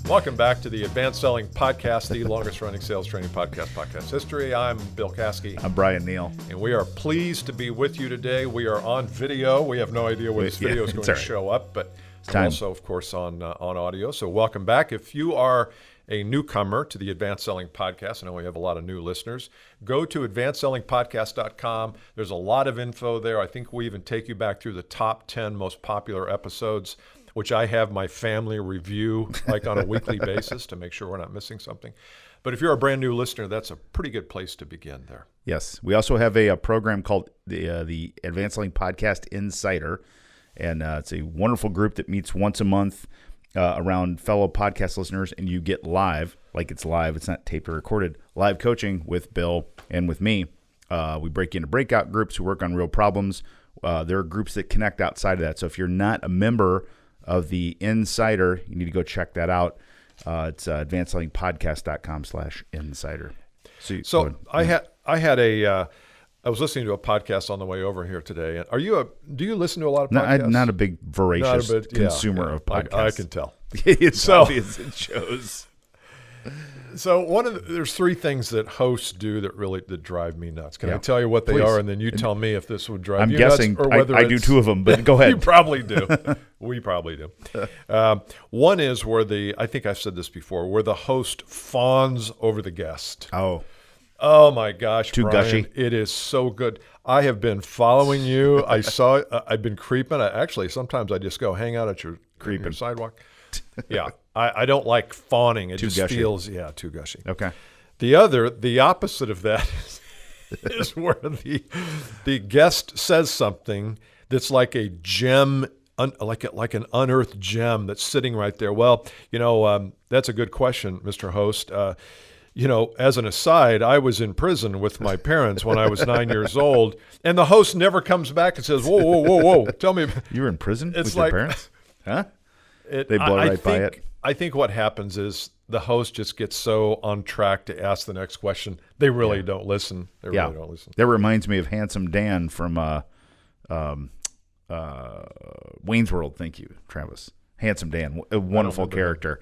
Welcome back to the Advanced Selling Podcast, the longest running sales training podcast history. I'm Bill Caskey. I'm Brian Neal. And we are pleased to be with you today. We are on video. We have no idea where this video is going to show up, but I'm also, of course, on audio. So welcome back. If you are a newcomer to the Advanced Selling Podcast, I know we have a lot of new listeners, go to advancedsellingpodcast.com. There's a lot of info there. I think we even take you back through the top 10 most popular episodes, which I have my family review like on a weekly basis to make sure we're not missing something. But if you're a brand new listener, that's a pretty good place to begin there. Yes. We also have a program called the Advanced Selling Podcast Insider, and it's a wonderful group that meets once a month around fellow podcast listeners, and you get live, like it's live, it's not taped or recorded, live coaching with Bill and with me. We break into breakout groups who work on real problems. There are groups that connect outside of that. So if you're not a member of the Insider, you need to go check that out. It's advancedsellingpodcast.com/insider. So I was listening to a podcast on the way over here today. Do you listen to a lot of podcasts? I'm not a big voracious consumer of podcasts. I can tell. It's obvious it shows. So there's three things that hosts do that drive me nuts. Can I tell you what they are, and then you tell me if this would drive you nuts? I'm guessing I do two of them, but go ahead. You probably do. We probably do. One is where I think I've said this before, where the host fawns over the guest. Oh my gosh, too Brian, gushy. It is so good. I have been following you. I've been creeping. Actually, sometimes I just go hang out at your sidewalk. Yeah, I don't like fawning. It just feels, too gushy. Okay. The opposite of that is where the guest says something that's like a gem, like an unearthed gem that's sitting right there. Well, that's a good question, Mr. Host. As an aside, I was in prison with my parents when I was 9 years old, and the host never comes back and says, whoa, tell me. You were in prison with your parents? Huh? They blow by it. I think what happens is the host just gets so on track to ask the next question, they really don't listen. Really don't listen. That reminds me of Handsome Dan from Wayne's World. Thank you, Travis. Handsome Dan, a wonderful character.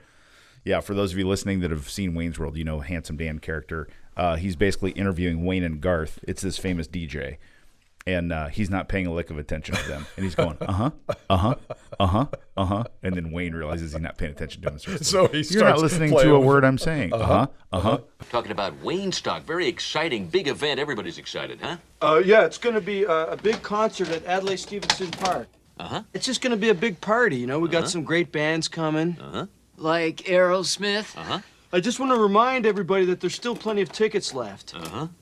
Yeah, for those of you listening that have seen Wayne's World, you know Handsome Dan character. He's basically interviewing Wayne and Garth. It's this famous DJ. And he's not paying a lick of attention to them. And he's going, and then Wayne realizes he's not paying attention to him. So you're not listening to a word I'm saying. Talking about Wayne Stock. Very exciting, big event. Everybody's excited, huh? Yeah, it's going to be a big concert at Adlai Stevenson Park. It's just going to be a big party, We got some great bands coming. Like Aerosmith? I just want to remind everybody that there's still plenty of tickets left.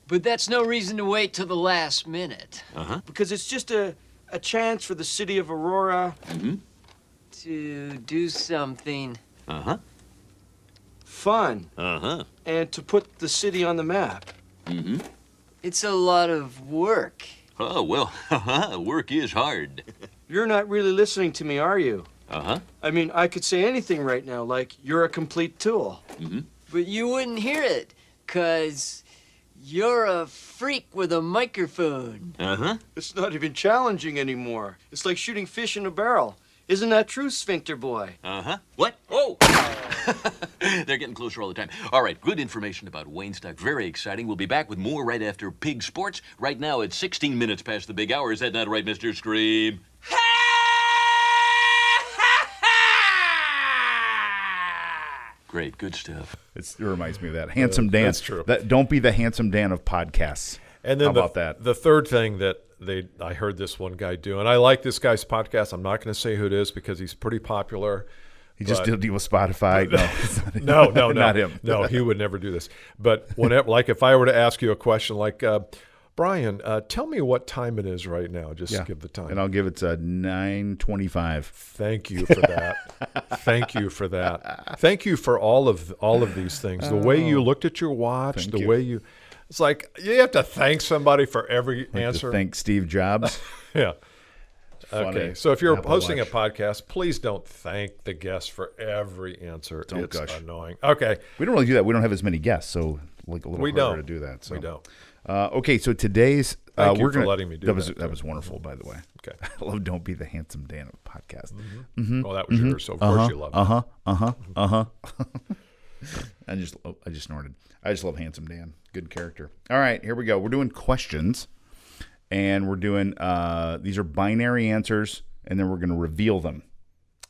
But that's no reason to wait till the last minute. Because it's just a chance for the city of Aurora to do something. Fun. And to put the city on the map. It's a lot of work. Oh, well, work is hard. You're not really listening to me, are you? I mean, I could say anything right now, like, you're a complete tool. But you wouldn't hear it, 'cause you're a freak with a microphone. It's not even challenging anymore. It's like shooting fish in a barrel. Isn't that true, Sphincter Boy? What? Oh! They're getting closer all the time. All right, good information about Wayne Stock. Very exciting. We'll be back with more right after Pig Sports. Right now, it's 16 minutes past the big hour. Is that not right, Mr. Scream? Great, good stuff. It reminds me of that. Handsome Dan. That's true. Don't be the Handsome Dan of podcasts. And then How about that? The third thing that I heard this one guy do, and I like this guy's podcast. I'm not going to say who it is because he's pretty popular. He just did a deal with Spotify. No, not him. No, he would never do this. But whenever, like, if I were to ask you a question, like, Brian, tell me what time it is right now. Just give the time, and I'll give it 9:25. Thank you for that. Thank you for that. Thank you for all of these things. The way you looked at your watch, way you. It's like you have to thank somebody for every answer. Thank Steve Jobs. Yeah. Okay. So if you're Apple hosting Watch. a podcast, please don't thank the guest for every answer. It's gush. annoying. Okay. We don't really do that. We don't have as many guests, so like a little harder to do that. So. We don't. Okay, so today's Thank you for letting me do that. That was wonderful, by the way. Okay. I love "Don't Be the Handsome Dan" of the podcast. Well, that was yours, so of course you love it. I just snorted. I just love Handsome Dan. Good character. All right, here we go. We're doing questions, and we're doing these are binary answers, and then we're going to reveal them.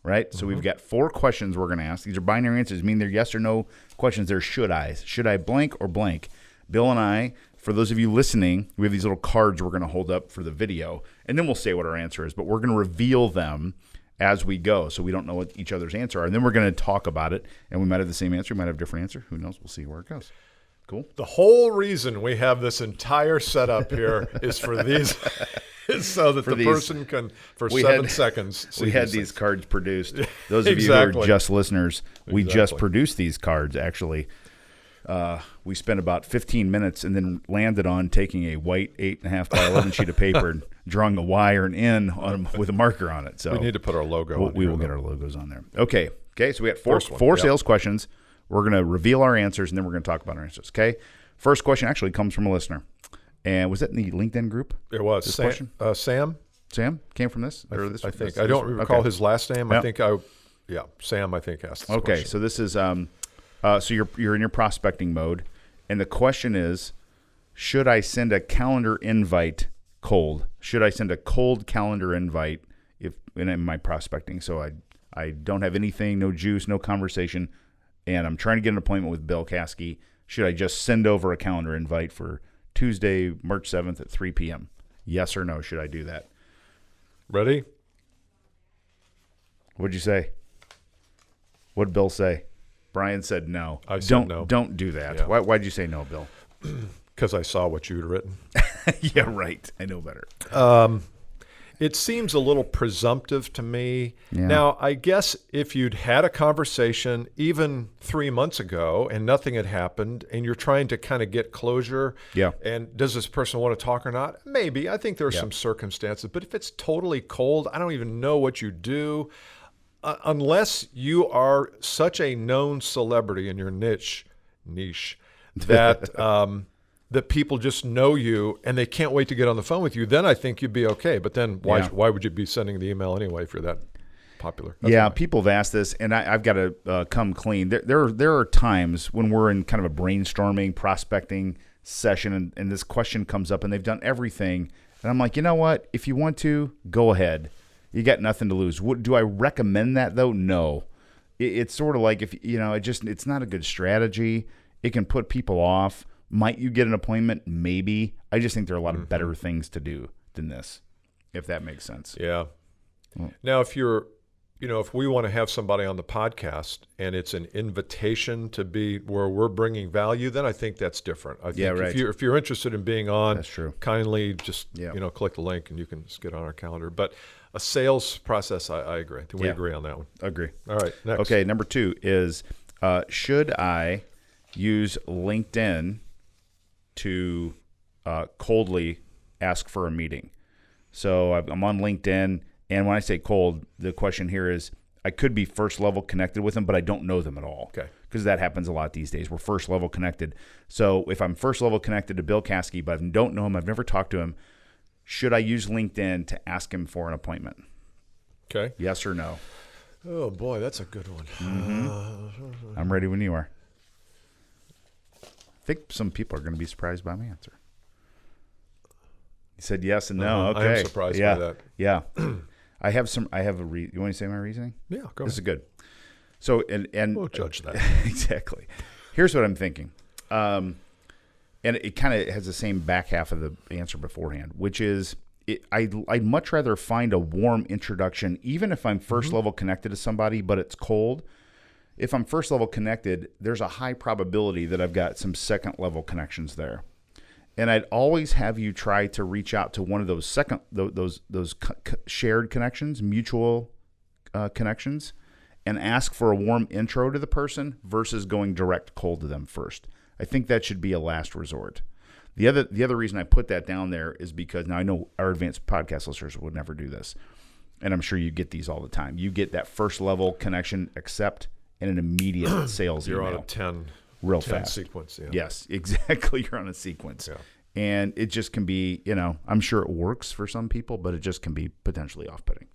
Right? So we've got 4 questions we're going to ask. These are binary answers, mean they're yes or no questions. They're should I's. Should I blank or blank? Bill and I, for those of you listening, we have these little cards we're going to hold up for the video, and then we'll say what our answer is. But we're going to reveal them as we go, so we don't know what each other's answer are. And then we're going to talk about it, and we might have the same answer, we might have a different answer. Who knows? We'll see where it goes. Cool. The whole reason we have this entire setup here is for these, is so that person can, for 7 seconds, see we had these cards produced. Those of you who are just listeners, we just produced these cards, actually. We spent about 15 minutes and then landed on taking a white 8.5 by 11 sheet of paper and drawing a Y or an N on them with a marker on it. So we need to put our logo on. We will get our logos on there. Okay, so we got four sales questions. We're going to reveal our answers, and then we're going to talk about our answers. Okay, first question actually comes from a listener. And was that in the LinkedIn group? It was. This question? Sam came from this? I think. I don't recall his last name. Yep. Sam, I think, asked this question. So this is, so you're in your prospecting mode, and the question is, should I send a calendar invite cold? Should I send a cold calendar invite in my prospecting? So I don't have anything, no juice, no conversation, and I'm trying to get an appointment with Bill Caskey. Should I just send over a calendar invite for Tuesday, March 7th at 3 p.m.? Yes or no, should I do that? Ready? What'd you say? What'd Bill say? Brian said no. I said no. Don't do that. Yeah. Why'd you say no, Bill? Because I saw what you'd written. Yeah, right. I know better. It seems a little presumptive to me. Yeah. Now, I guess if you'd had a conversation even 3 months ago and nothing had happened and you're trying to kind of get closure, and does this person want to talk or not? Maybe. I think there are some circumstances. But if it's totally cold, I don't even know what you do. Unless you are such a known celebrity in your niche that that people just know you and they can't wait to get on the phone with you, then I think you'd be okay. But then why would you be sending the email anyway if you're that popular? People have asked this, and I've got to come clean. There are times when we're in kind of a brainstorming, prospecting session, and this question comes up, and they've done everything. And I'm like, you know what? If you want to, go ahead. You got nothing to lose. Do I recommend that, though? No. It's sort of like, it's not a good strategy. It can put people off. Might you get an appointment? Maybe. I just think there are a lot of better things to do than this, if that makes sense. Yeah. Now, if we want to have somebody on the podcast and it's an invitation to be where we're bringing value, then I think that's different. I think if you're interested in being on, that's true. Kindly just click the link and you can just get on our calendar. But a sales process, I agree. We agree on that one. Agree. All right. Next. Okay. Number 2 is should I use LinkedIn to coldly ask for a meeting? So I'm on LinkedIn, and when I say cold, the question here is I could be first level connected with them, but I don't know them at all. Okay. Because that happens a lot these days. We're first level connected. So if I'm first level connected to Bill Caskey, but I don't know him, I've never talked to him, should I use LinkedIn to ask him for an appointment? Okay. Yes or no? Oh, boy, that's a good one. I'm ready when you are. I think some people are going to be surprised by my answer. You said yes and no. Okay. I am surprised by that. Yeah. You want to say my reasoning? Yeah, go ahead. This is good. So, and we'll judge that. Exactly. Here's what I'm thinking. And it kind of has the same back half of the answer beforehand, which is I'd much rather find a warm introduction, even if I'm first level connected to somebody, but it's cold. If I'm first level connected, there's a high probability that I've got some second level connections there. And I'd always have you try to reach out to one of those shared connections, mutual connections, and ask for a warm intro to the person versus going direct cold to them first. I think that should be a last resort. The other reason I put that down there is because now I know our advanced podcast listeners would never do this, and I'm sure you get these all the time. You get that first level connection, accept, and an immediate sales You're email. on a 10 real fast sequence. Yeah. Yes, exactly. You're on a sequence. Yeah. And it just can be, I'm sure it works for some people, but it just can be potentially off-putting.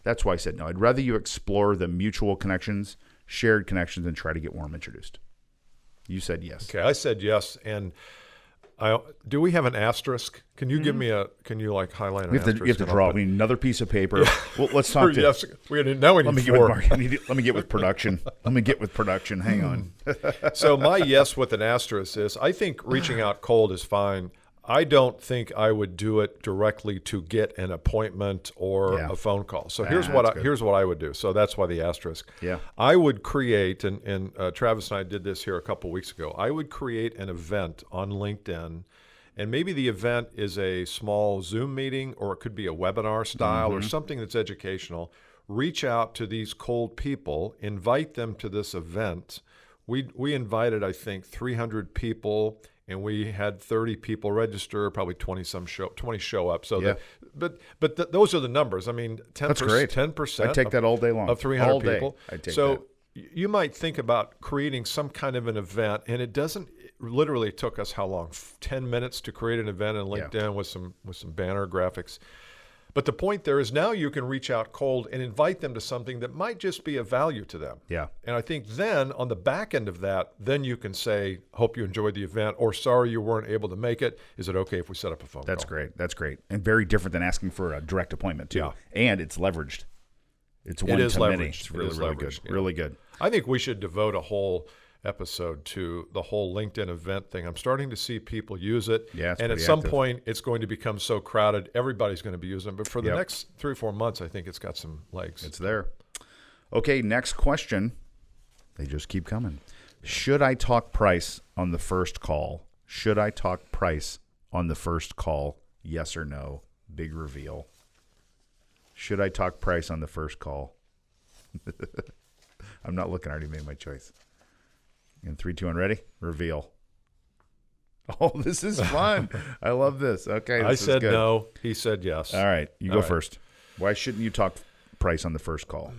That's why I said no. I'd rather you explore the mutual connections, shared connections, and try to get warm introduced. You said yes. Okay, I said yes. And do we have an asterisk? Can you give me can you highlight an asterisk? You have to draw. We need another piece of paper. Well, let's talk to yes. Now we need four. Let me get with production. Hang on. So my yes with an asterisk is I think reaching out cold is fine. I don't think I would do it directly to get an appointment or a phone call. So here's what I would do. So that's why the asterisk. Yeah. I would create, and Travis and I did this here a couple weeks ago. I would create an event on LinkedIn, and maybe the event is a small Zoom meeting, or it could be a webinar style or something that's educational. Reach out to these cold people, invite them to this event. We invited, I think, 300 people. And we had 30 people register, probably 20 show up. So, those are the numbers. I mean, 10%. That's great. 10%. I take that all day long. Of 300 all day, people. I take so that. You might think about creating some kind of an event, and it literally took us how long? 10 minutes to create an event on LinkedIn with some banner graphics. But the point there is now you can reach out cold and invite them to something that might just be of value to them. Yeah. And I think then on the back end of that, then you can say, hope you enjoyed the event, or sorry you weren't able to make it. Is it okay if we set up a phone call? That's great. And very different than asking for a direct appointment too. Yeah. And it's leveraged. It's one to many. It's really good. Yeah. Really good. I think we should devote a whole episode to the whole LinkedIn event thing. I'm starting to see people use it. Yeah, and at some point, it's going to become so crowded, everybody's going to be using it. But for the next 3 or 4 months, I think it's got some legs. It's there. Okay, next question. They just keep coming. Should I talk price on the first call? Should I talk price on the first call? Yes or no? Big reveal. Should I talk price on the first call? I'm not looking. I already made my choice. In 3, 2, 1, ready? Reveal. Oh, this is fun. I love this. Okay, I said no. He said yes. All right, you go first. Why shouldn't you talk price on the first call?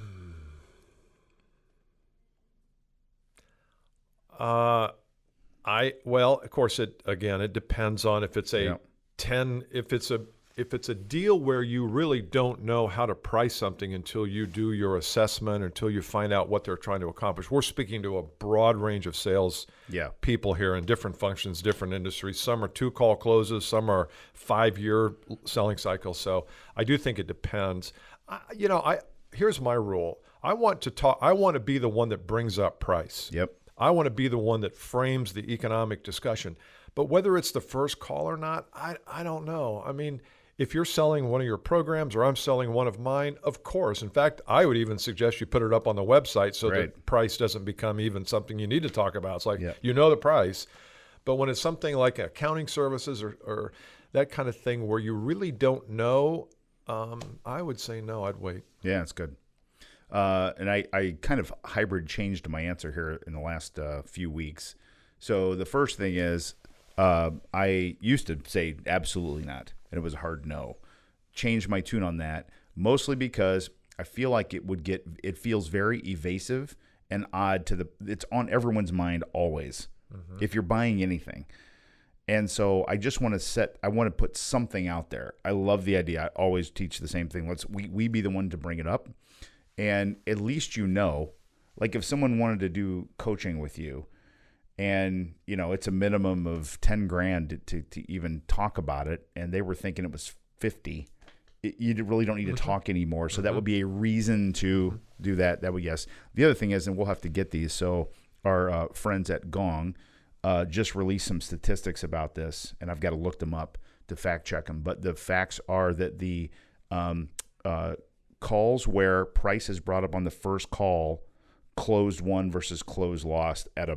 Well, of course, it depends on if it's a 10, if it's a deal where you really don't know how to price something until you do your assessment, until you find out what they're trying to accomplish. We're speaking to a broad range of sales people here in different functions, different industries. Some are 2-call closes, some are 5-year selling cycles. So I do think it depends. Here's my rule. I want to be the one that brings up price. Yep. I want to be the one that frames the economic discussion. But whether it's the first call or not, I don't know. I mean, if you're selling one of your programs or I'm selling one of mine, of course. In fact, I would even suggest you put it up on the website so that price doesn't become even something you need to talk about. It's like, you know the price. But when it's something like accounting services or that kind of thing where you really don't know, I would say no, I'd wait. Yeah, it's good. And I kind of hybrid changed my answer here in the last few weeks. So the first thing is I used to say absolutely not, and it was a hard no. Changed my tune on that, mostly because I feel like it feels very evasive and odd it's on everyone's mind always if you're buying anything. And so I just want to put something out there. I love the idea. I always teach the same thing. We be the one to bring it up. And at least like if someone wanted to do coaching with you and, it's a minimum of 10 grand to even talk about it, and they were thinking it was 50, you really don't need to talk anymore. So that would be a reason to do that. That would, yes. The other thing is, and we'll have to get these, so our friends at Gong just released some statistics about this, and I've got to look them up to fact check them. But the facts are that the calls where price is brought up on the first call, closed won versus closed lost at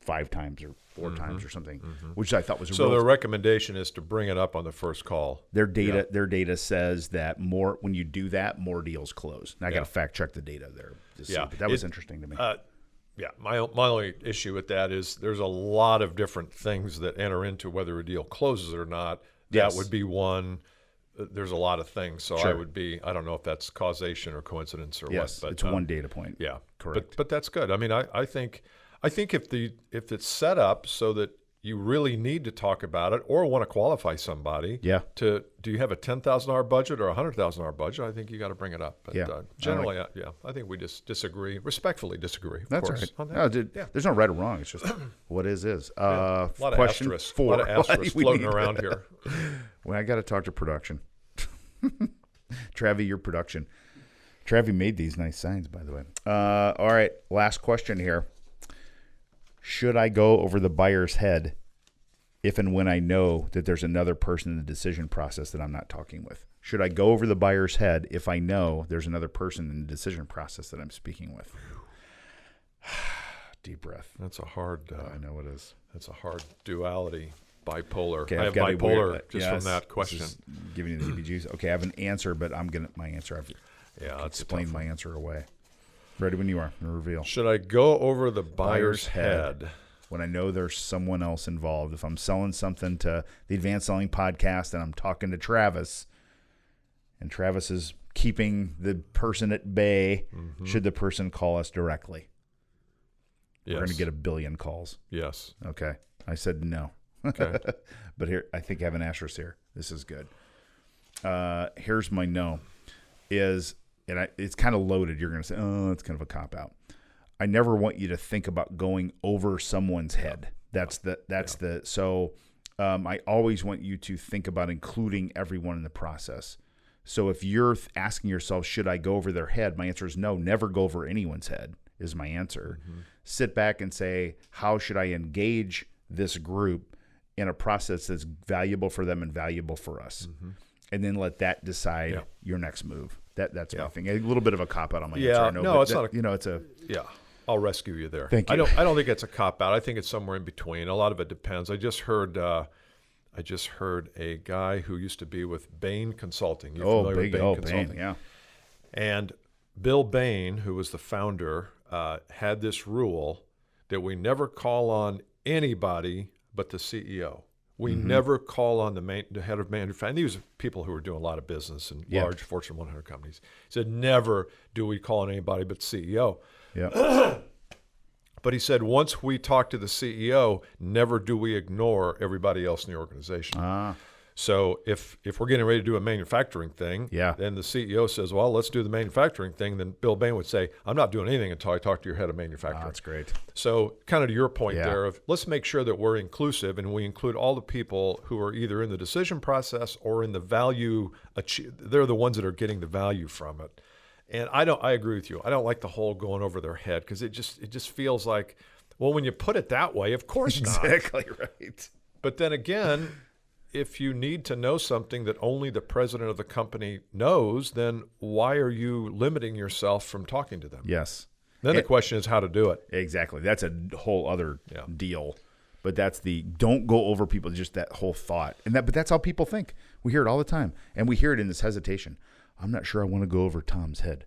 5 times or 4 times or something, which I thought was so. Their recommendation is to bring it up on the first call. Their data says that when you do that, more deals close. And I got to fact check the data there to see, but that was interesting to me. My only issue with that is there's a lot of different things that enter into whether a deal closes or not. That would be one. There's a lot of things, so I don't know if that's causation or coincidence or what. But it's one data point. Yeah, correct. But that's good. I mean, I think if it's set up so that you really need to talk about it or want to qualify somebody, Yeah. do you have a $10,000 budget or a $100,000 budget? I think you got to bring it up. But generally, I think we just disagree, respectfully disagree. Of That's course, right. on that. No, dude, there's no right or wong. It's just what is. A lot of Question asterisks, 4. a lot of asterisks floating around here. Well, I got to talk to production. Travi, your production. Travi made these nice signs, by the way. All right, last question here. Should I go over the buyer's head if and when I know that there's another person in the decision process that I'm not talking with? Should I go over the buyer's head if I know there's another person in the decision process that I'm speaking with? Deep breath. That's a hard. I know it is. That's a hard duality. Bipolar. Okay, I have bipolar from that question. Giving you the heebie-jeebies. Okay, I have an answer, but my answer. I've explained my answer away. Ready when you are. Reveal. Should I go over the buyer's head when I know there's someone else involved? If I'm selling something to the Advanced Selling Podcast and I'm talking to Travis, and Travis is keeping the person at bay, should the person call us directly? Yes. We're going to get 1 billion calls. Yes. Okay. I said no. Okay. But here, I think I have an asterisk here. This is good. Here's my no. It's kind of loaded. You're going to say, oh, it's kind of a cop-out. I never want you to think about going over someone's head. So I always want you to think about including everyone in the process. So if you're asking yourself, should I go over their head? My answer is no, never go over anyone's head is my answer. Sit back and say, how should I engage this group in a process that's valuable for them and valuable for us? And then let that decide your next move. That's my thing. A little bit of a cop-out on my answer. I know, no, it's not. It's a... Yeah, I'll rescue you there. Thank you. I don't think it's a cop-out. I think it's somewhere in between. A lot of it depends. I just heard a guy who used to be with Bain Consulting. You're familiar with Bain Consulting? Bain, yeah. And Bill Bain, who was the founder, had this rule that we never call on anybody but the CEO. We never call on the head of manufacturing. These are people who were doing a lot of business in large Fortune 100 companies. He said, never do we call on anybody but the CEO. Yeah. But he said, once we talk to the CEO, never do we ignore everybody else in the organization. So if we're getting ready to do a manufacturing thing, then the CEO says, well, let's do the manufacturing thing. Then Bill Bain would say, I'm not doing anything until I talk to your head of manufacturing. That's great. So kind of to your point there of let's make sure that we're inclusive and we include all the people who are either in the decision process or in the value. They're the ones that are getting the value from it. And I agree with you. I don't like the whole going over their head because it just feels like, well, when you put it that way, of course not. Exactly right. But then again, if you need to know something that only the president of the company knows, then why are you limiting yourself from talking to them? Yes. Then the question is how to do it. Exactly. That's a whole other deal. But that's don't go over people, just that whole thought. But that's how people think. We hear it all the time. And we hear it in this hesitation. I'm not sure I want to go over Tom's head.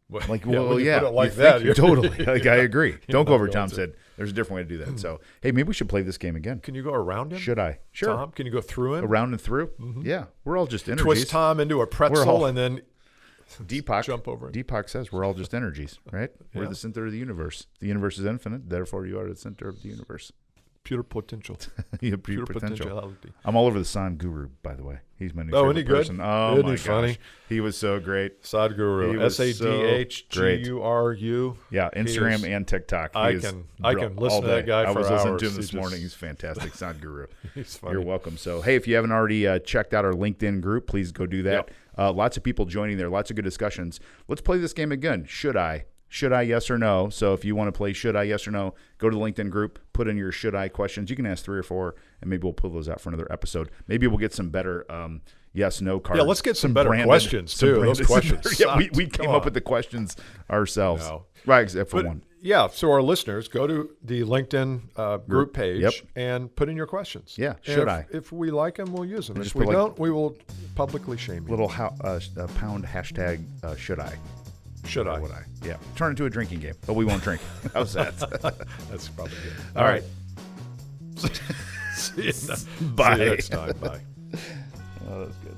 Well, like, put it like that. Totally. Like, I agree. Don't go over Tom's head. There's a different way to do that. So, hey, maybe we should play this game again. Can you go around him? Should I? Sure. Tom, can you go through him? Around and through? Yeah. We're all just energies. Twist Tom into a pretzel and then Deepak, jump over him. Deepak says we're all just energies, right? We're the center of the universe. The universe is infinite. Therefore, you are the center of the universe. Pure potential. Pure potential. I'm all over the San Guru, by the way. He's my new favorite isn't he person. Good? Oh, isn't my he gosh. funny? He was so great. Sadhguru. SADHGURU. Yeah, Instagram and TikTok. I can listen to that guy for hours. I was listening to him this morning. He's fantastic. Sadhguru. He's funny. You're welcome. So, hey, if you haven't already checked out our LinkedIn group, please go do that. Lots of people joining there. Lots of good discussions. Let's play this game again. Should I? Should I, yes or no? So if you want to play should I, yes or no, go to the LinkedIn group, put in your should I questions. You can ask 3 or 4, and maybe we'll pull those out for another episode. Maybe we'll get some better yes, no cards. Yeah, let's get some better questions, too. Those questions we came up with the questions ourselves. No. Right, except for one. Yeah, so our listeners, go to the LinkedIn group page and put in your questions. Yeah, should I? If we like them, we'll use them. And if we don't, we will publicly shame you. Little pound hashtag should I. Should I? Would I? Yeah. Turn it into a drinking game, but we won't drink. How's that? That's probably good. All right. See you Bye. next time. Bye. Oh, that was good.